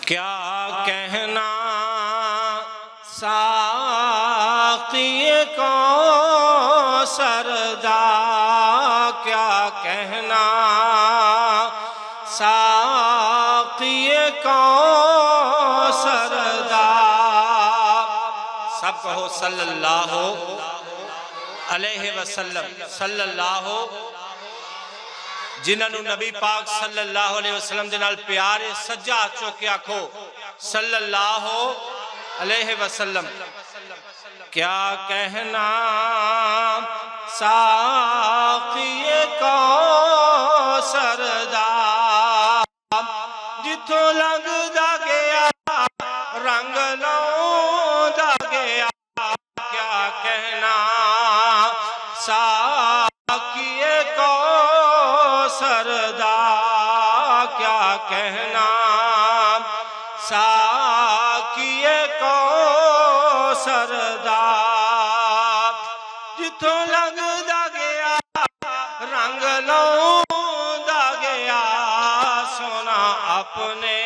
کیا کہنا ساقی کوثر دا، کیا کہنا ساقی کوثر دا۔ سب کہو صلی اللہ علیہ وسلم۔ صلی اللہ جنہاں نو نبی پاک صلی اللہ علیہ وسلم دے نال پیارے سجا چوکے آکھو صلی اللہ علیہ وسلم۔ کیا کہنا ساقی کوثر دا، جتھوں لنگ دا گیا رنگ لاؤں دا گیا۔ کیا کہنا ساقی کوثر دا، کیا کہنا ساقی کوثر دا، جتھوں لنگ دا گیا رنگ لاؤں دا گیا۔ سونا اپنے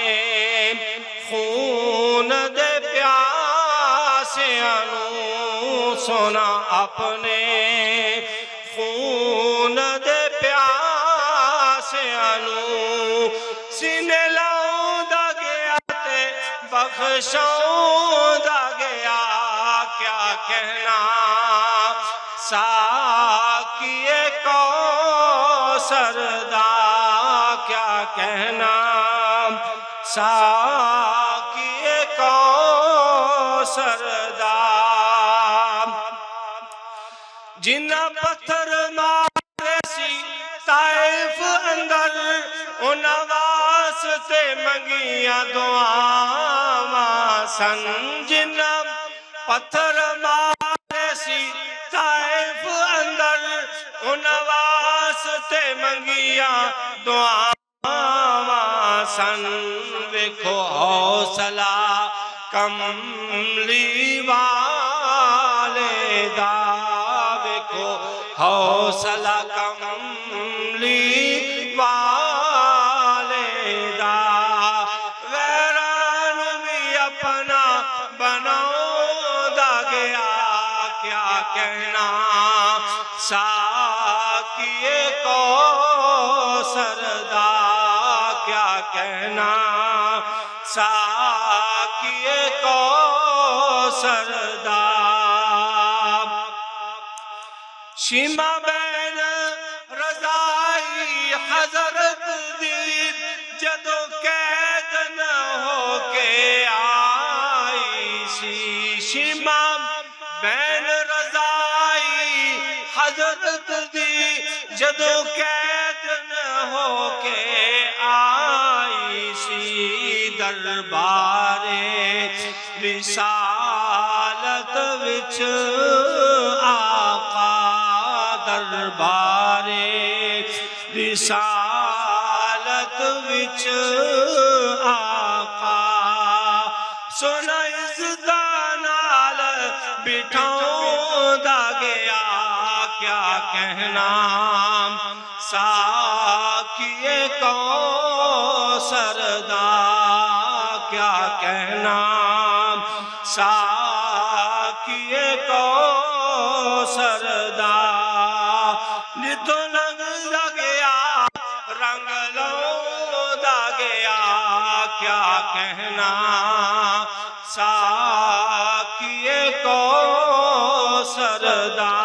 خون دے پیاسیاں نو، سونا اپنے خون دے پیاسیاں نو سینے لاؤں دا گیا تے بخشاؤں دا گیا۔ کیا کہنا ساقی کوثر دا، کیا کہنا ساقی کوثر دا۔ جنہ پتھر مارے سی طائف اندر، انہاں واسطے منگیاں دعاواں سن۔ جنہ پتھر مارے سی طائف اندر، انہاں واسطے منگیاں دعاواں سن۔ ویکھو حوصلہ کملی والے دا، ویکھو حوصلہ کملی والے دا۔ غیران بھی اپنا بناؤں دا گیا۔ کیا کہنا ساقی کوثر دا، کیا کہنا ساقی کوثر دا۔ شیما بین رضائی حضرت دی، جدو قید نہ ہو کے آئی سی۔ شیما بین رضائی حضرت دی، جدو قید نہ ہو کے آئی سی۔ دربار رسالت وچ آقا، دربار رسالت وچ آقا، سونا عزتاں نال بٹھاؤں دا گیا۔ کیا کہنا ساقی کوثر دا، کیا کہنا ساقی کوثر دا، جتھوں لنگ دا گیا رنگ لاؤں دا گیا۔ کیا کہنا ساقی کوثر دا۔